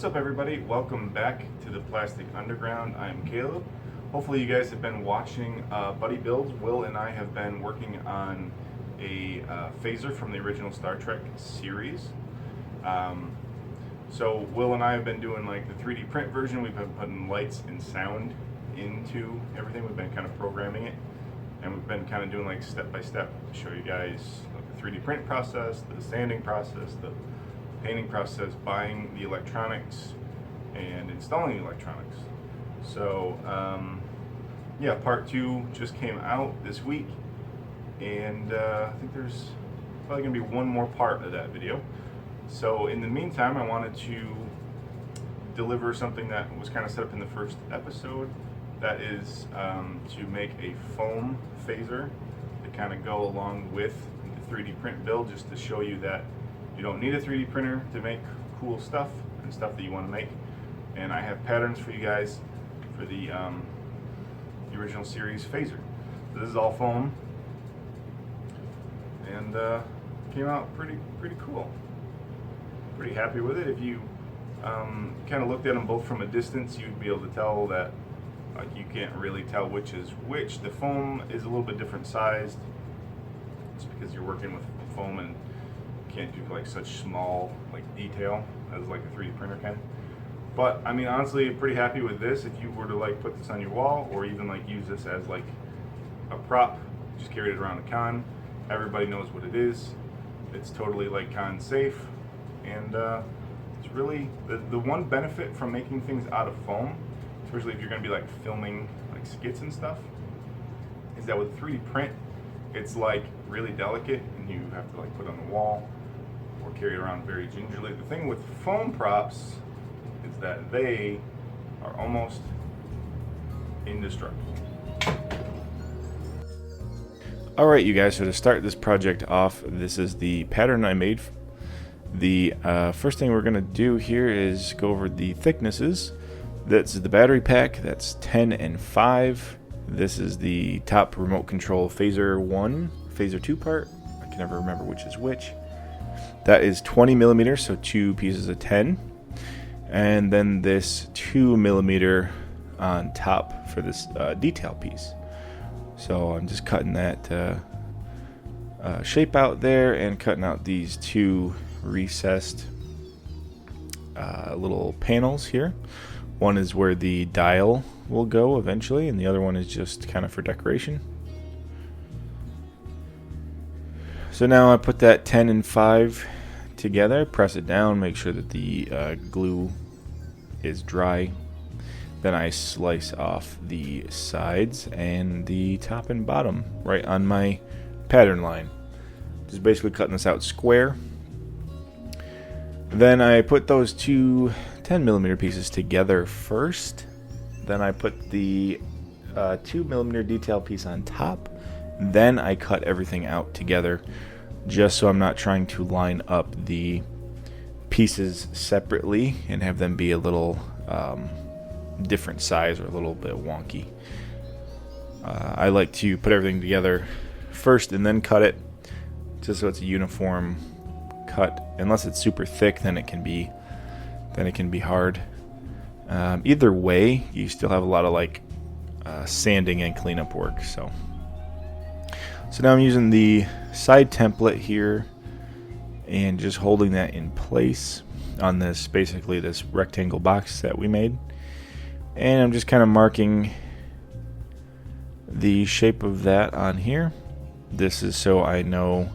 What's up, everybody? Welcome back to the Plastic Underground. I'm Caleb. Hopefully you guys have been watching Buddy Builds. Will and I have been working on a phaser from the original Star Trek series. So Will and I have been doing like the 3D print version. We've been putting lights and sound into everything. We've been kind of programming it, and we've been kind of doing like step by step to show you guys like the 3D print process, the sanding process, the painting process, buying the electronics, and installing the electronics. So yeah, part 2 just came out this week, and I think there's probably gonna be one more part of that video. So in the meantime, I wanted to deliver something that was kind of set up in the first episode. That is to make a foam phaser to kind of go along with the 3D print build, just to show you that you don't need a 3D printer to make cool stuff and stuff that you want to make. And I have patterns for you guys for the original series phaser. So this is all foam, and came out pretty cool. Pretty happy with it. If you kind of looked at them both from a distance, you'd be able to tell that like you can't really tell which is which. The foam is a little bit different sized. It's because you're working with foam and can't do like such small like detail as like a 3D printer can. But I mean, honestly, pretty happy with this. If you were to like put this on your wall, or even like use this as like a prop, just carry it around a con, everybody knows what it is. It's totally like con safe, and it's really the one benefit from making things out of foam, especially if you're going to be like filming like skits and stuff, is that with 3D print, it's like really delicate and you have to like put it on the wall or carry it around very gingerly. The thing with foam props is that they are almost indestructible. Alright, you guys, so to start this project off, this is the pattern I made. The first thing we're going to do here is go over the thicknesses. That's the battery pack, that's 10 and 5. This is the top remote control phaser 1, phaser 2 part. I can never remember which is which. That is 20 millimeters, so 2 pieces of 10. And then this 2 millimeter on top for this detail piece. So I'm just cutting that shape out there and cutting out these 2 recessed little panels here. One is where the dial will go eventually, and the other one is just kind of for decoration. So now I put that 10 and 5 together, press it down, make sure that the glue is dry. Then I slice off the sides and the top and bottom right on my pattern line. Just basically cutting this out square. Then I put those 2 10 millimeter pieces together first. Then I put the 2 millimeter detail piece on top. Then I cut everything out together, just so I'm not trying to line up the pieces separately and have them be a little different size or a little bit wonky. I like to put everything together first and then cut it, just so it's a uniform cut. Unless it's super thick, then it can be hard. Either way, you still have a lot of like sanding and cleanup work. So now I'm using the side template here and just holding that in place on this, basically this rectangle box that we made. And I'm just kind of marking the shape of that on here. This is so I know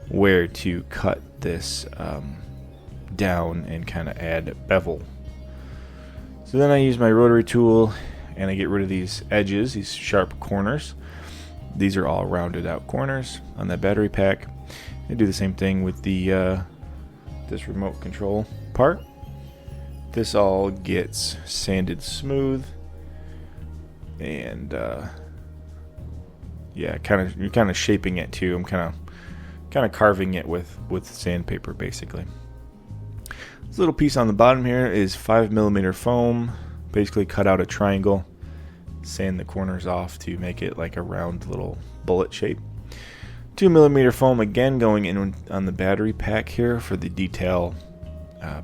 where to cut this down and kind of add bevel. So then I use my rotary tool and I get rid of these edges, these sharp corners. These are all rounded out corners on that battery pack. I do the same thing with the this remote control part. This all gets sanded smooth, and yeah, you're kind of shaping it too. I'm kind of carving it with sandpaper, basically. This little piece on the bottom here is 5 millimeter foam. Basically cut out a triangle, sand the corners off to make it like a round little bullet shape. 2 millimeter foam again going in on the battery pack here for the detail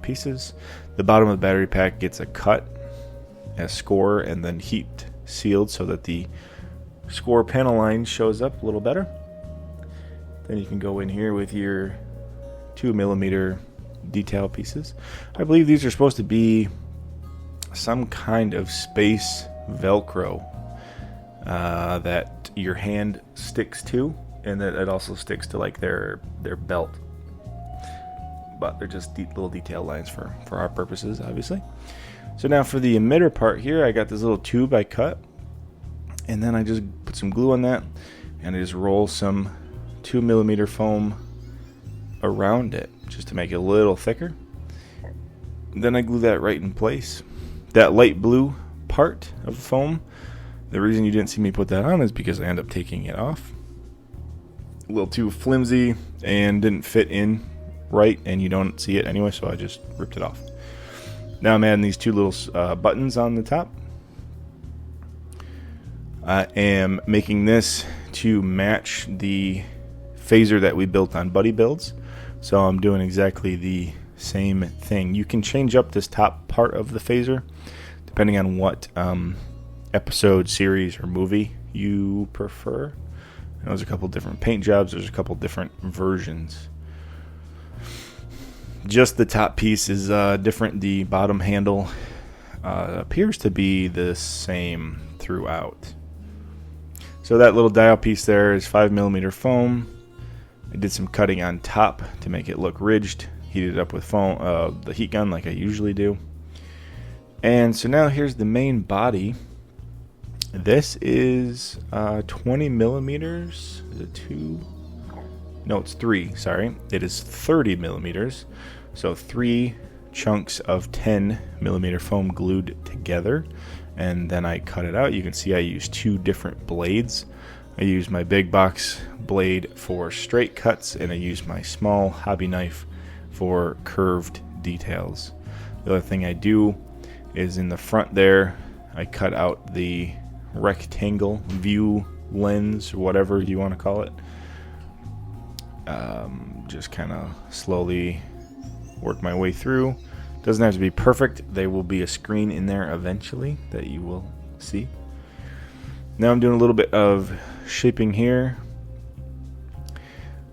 pieces. The bottom of the battery pack gets a cut, a score, and then heat sealed so that the score panel line shows up a little better. Then you can go in here with your 2mm detail pieces. I believe these are supposed to be some kind of space Velcro that your hand sticks to, and that it also sticks to like their belt. But they're just little detail lines for our purposes, obviously. So now for the emitter part here, I got this little tube I cut, and then I just put some glue on that, and I just roll some 2mm foam around it just to make it a little thicker. Then I glue that right in place. That light blue part of the foam, the reason you didn't see me put that on is because I ended up taking it off. A little too flimsy and didn't fit in right, and you don't see it anyway, so I just ripped it off. Now I'm adding these two little buttons on the top. I am making this to match the phaser that we built on Buddy Builds, so I'm doing exactly the same thing. You can change up this top part of the phaser depending on what episode, series, or movie you prefer. There's a couple different paint jobs, there's a couple different versions. Just the top piece is different. The bottom handle appears to be the same throughout. So that little dial piece there is 5mm foam. I did some cutting on top to make it look ridged. Heated it up with foam, the heat gun like I usually do. And so now here's the main body. This is 20mm. Is it 2? No, it's 3. Sorry, it is 30mm. So 3 chunks of 10mm foam glued together, and then I cut it out. You can see I used 2 different blades. I used my big box blade for straight cuts, and I used my small hobby knife for curved details. The other thing I do is in the front there, I cut out the rectangle view lens, or whatever you want to call it. Just kind of slowly work my way through. Doesn't have to be perfect. There will be a screen in there eventually that you will see. Now I'm doing a little bit of shaping here.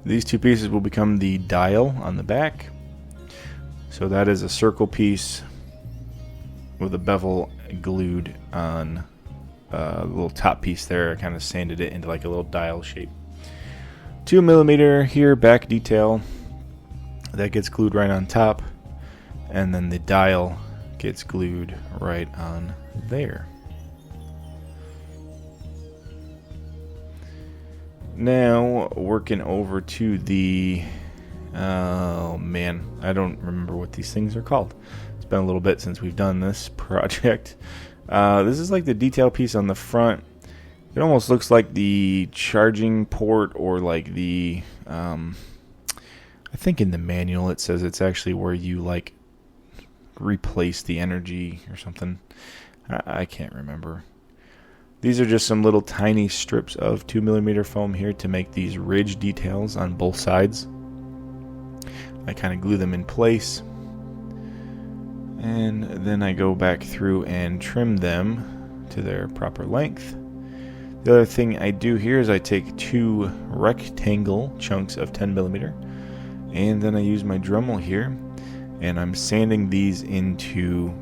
These 2 pieces will become the dial on the back. So that is a circle piece with a bevel glued on the little top piece there. I kind of sanded it into like a little dial shape. 2mm here, back detail. That gets glued right on top. And then the dial gets glued right on there. Now working over to the, oh man, I don't remember what these things are called. It's been a little bit since we've done this project. This is like the detail piece on the front. It almost looks like the charging port, or like the, I think in the manual it says it's actually where you like replace the energy or something. I can't remember. These are just some little tiny strips of 2mm foam here to make these ridge details on both sides. I kind of glue them in place, and then I go back through and trim them to their proper length. The other thing I do here is I take 2 rectangle chunks of 10mm, and then I use my Dremel here, and I'm sanding these into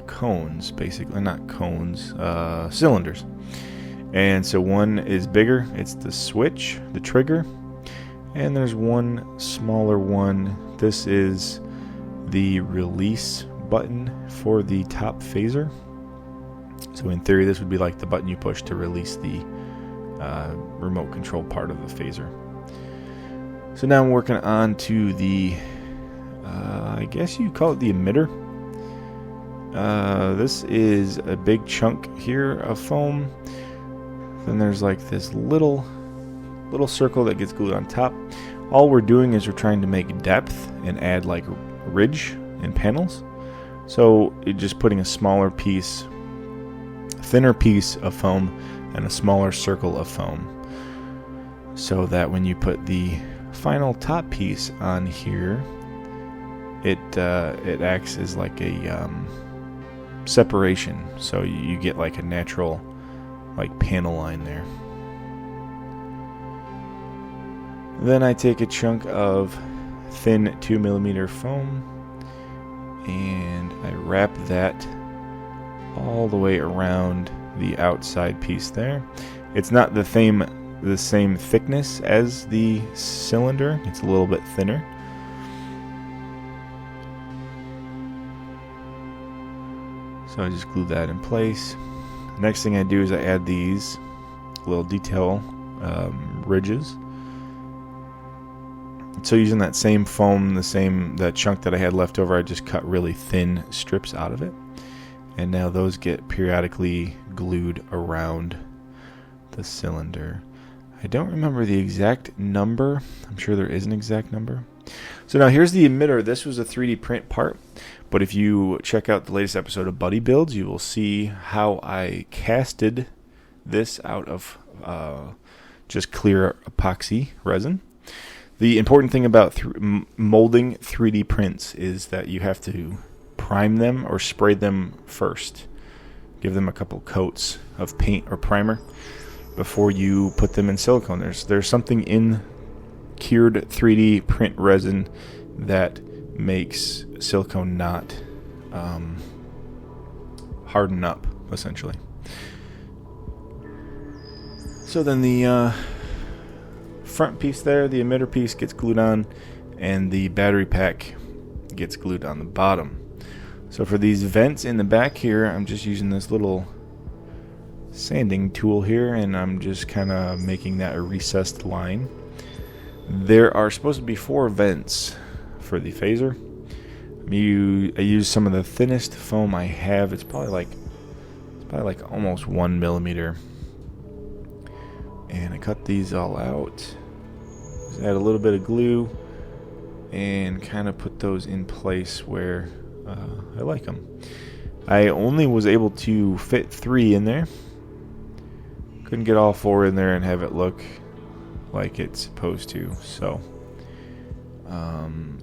cones, basically, not cones, cylinders. And so one is bigger, it's the switch, the trigger, and there's one smaller one. This is the release button for the top phaser. So in theory, this would be like the button you push to release the remote control part of the phaser. So now I'm working on to the, I guess you call it the emitter. This is a big chunk here of foam. Then there's like this little circle that gets glued on top. All we're doing is we're trying to make depth and add like ridge and panels. So it's just putting a smaller piece, thinner piece of foam and a smaller circle of foam, so that when you put the final top piece on here, it acts as like a separation, so you get like a natural like panel line there. Then I take a chunk of thin 2mm foam and I wrap that all the way around the outside piece there. It's not the same thickness as the cylinder. It's a little bit thinner. So I just glue that in place. Next thing I do is I add these little detail ridges. So using that same foam, that chunk that I had left over, I just cut really thin strips out of it. And now those get periodically glued around the cylinder. I don't remember the exact number. I'm sure there is an exact number. So now here's the emitter. This was a 3D print part, but if you check out the latest episode of Buddy Builds, you will see how I casted this out of just clear epoxy resin. The important thing about molding 3D prints is that you have to prime them or spray them first. Give them a couple coats of paint or primer before you put them in silicone. There's something in cured 3D print resin that makes silicone not harden up, essentially. So then the front piece there, the emitter piece, gets glued on, and the battery pack gets glued on the bottom. So for these vents in the back here, I'm just using this little sanding tool here, and I'm just kind of making that a recessed line. There are supposed to be 4 vents for the phaser. I use some of the thinnest foam I have. It's probably like almost 1mm. And I cut these all out. Just add a little bit of glue and kind of put those in place where I like them. I only was able to fit 3 in there. Couldn't get all 4 in there and have it look like it's supposed to. So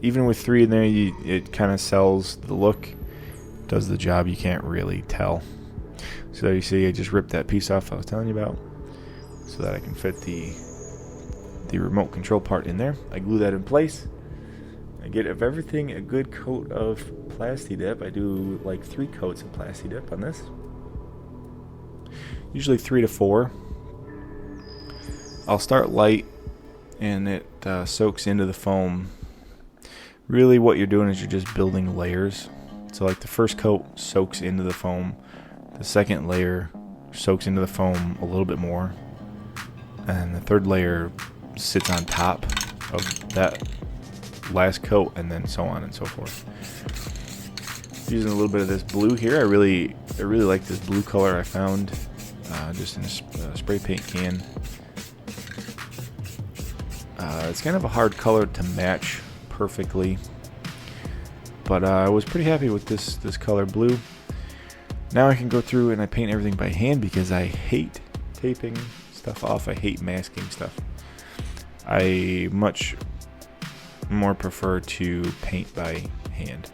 even with 3 in there, it kind of sells the look, does the job. You can't really tell. So you see, I just ripped that piece off I was telling you about, so that I can fit the remote control part in there. I glue that in place. I get of everything a good coat of Plasti Dip. I do like 3 coats of Plasti Dip on this. Usually 3 to 4. I'll start light and it soaks into the foam. Really what you're doing is you're just building layers. So like the first coat soaks into the foam. The second layer soaks into the foam a little bit more. And the third layer sits on top of that last coat, and then so on and so forth. Using a little bit of this blue here. I really like this blue color I found just in a spray paint can. It's kind of a hard color to match perfectly, but I was pretty happy with this color blue. Now I can go through and I paint everything by hand because I hate taping stuff off. I hate masking stuff. I much more prefer to paint by hand.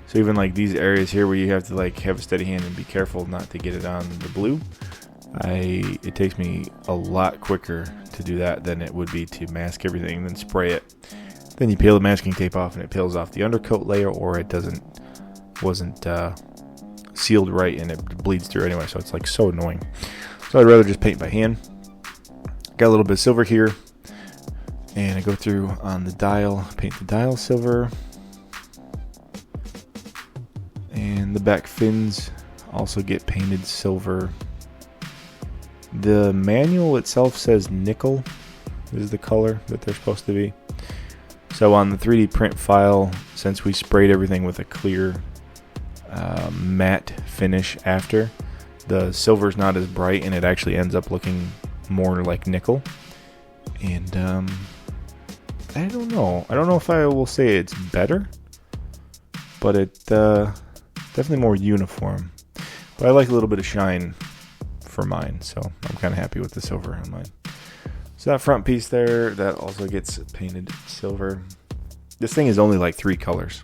So even like these areas here where you have to like have a steady hand and be careful not to get it on the blue, it takes me a lot quicker to do that than it would be to mask everything and then spray it. Then you peel the masking tape off and it peels off the undercoat layer, or it wasn't sealed right and it bleeds through anyway, so it's like so annoying. So I'd rather just paint by hand. Got a little bit of silver here, and I go through on the dial, paint the dial silver, and the back fins also get painted silver. The manual itself says nickel is the color that they're supposed to be. So on the 3D print file, since we sprayed everything with a clear matte finish after, the silver's not as bright and it actually ends up looking more like nickel. And I don't know if I will say it's better, but it's definitely more uniform. But I like a little bit of shine for mine, so I'm kind of happy with the silver on mine. So that front piece there, that also gets painted silver. This thing is only like 3 colors.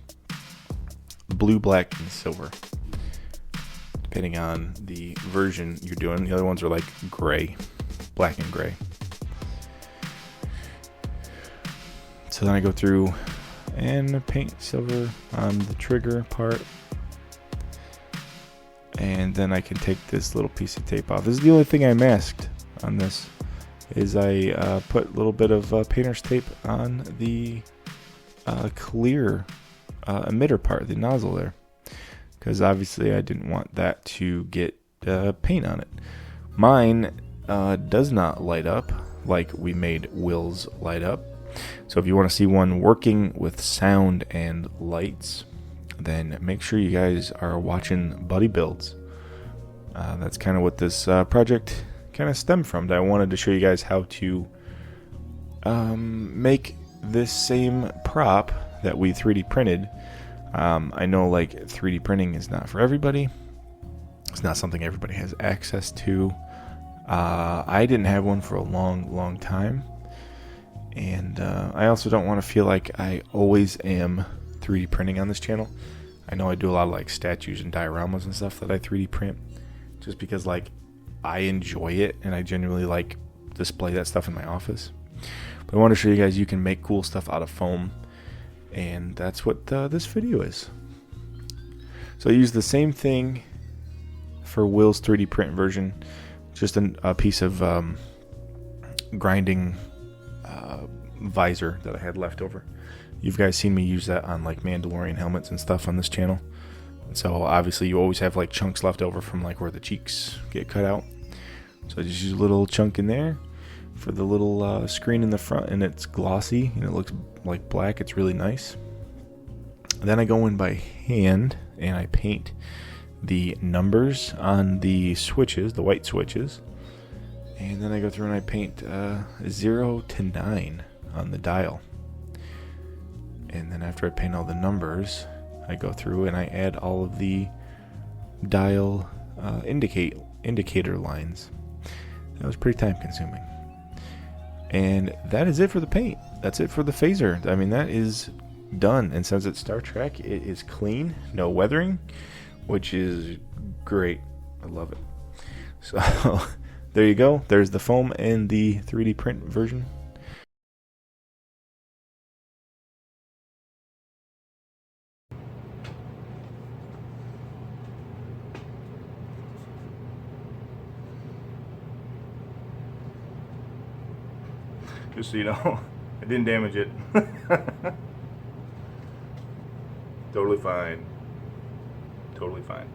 blue, black, and silver, depending on the version you're doing. The other ones are like gray, black and gray. So then I go through and paint silver on the trigger part. And then I can take this little piece of tape off. This is the only thing I masked on this, is I put a little bit of painter's tape on the clear emitter part, the nozzle there, because obviously I didn't want that to get paint on it. Mine does not light up like we made Will's light up. So if you want to see one working with sound and lights, then make sure you guys are watching Buddy Builds. That's kind of what this project kind of stemmed from. I wanted to show you guys how to make this same prop that we 3D printed. I know like 3D printing is not for everybody. It's not something everybody has access to. I didn't have one for a long time. And I also don't want to feel like I always am 3D printing on this channel. I know I do a lot of like statues and dioramas and stuff that I 3D print, just because like I enjoy it and I genuinely like display that stuff in my office. But I want to show you guys you can make cool stuff out of foam, and that's what this video is. So I use the same thing for Will's 3D print version, just a piece of grinding visor that I had left over. You've guys seen me use that on like Mandalorian helmets and stuff on this channel. And so obviously you always have like chunks left over from like where the cheeks get cut out. So I just use a little chunk in there for the little screen in the front, and it's glossy and it looks like black. It's really nice. Then I go in by hand and I paint the numbers on the switches, the white switches. And then I go through and I paint 0 to 9 on the dial. And then after I paint all the numbers, I go through and I add all of the dial indicator lines. That was pretty time consuming. And that is it for the paint. That's it for the phaser. I mean, that is done. And since it's Star Trek, it is clean, no weathering, which is great. I love it. So there you go. There's the foam and the 3D print version. Just so you know, I didn't damage it. Totally fine. Totally fine.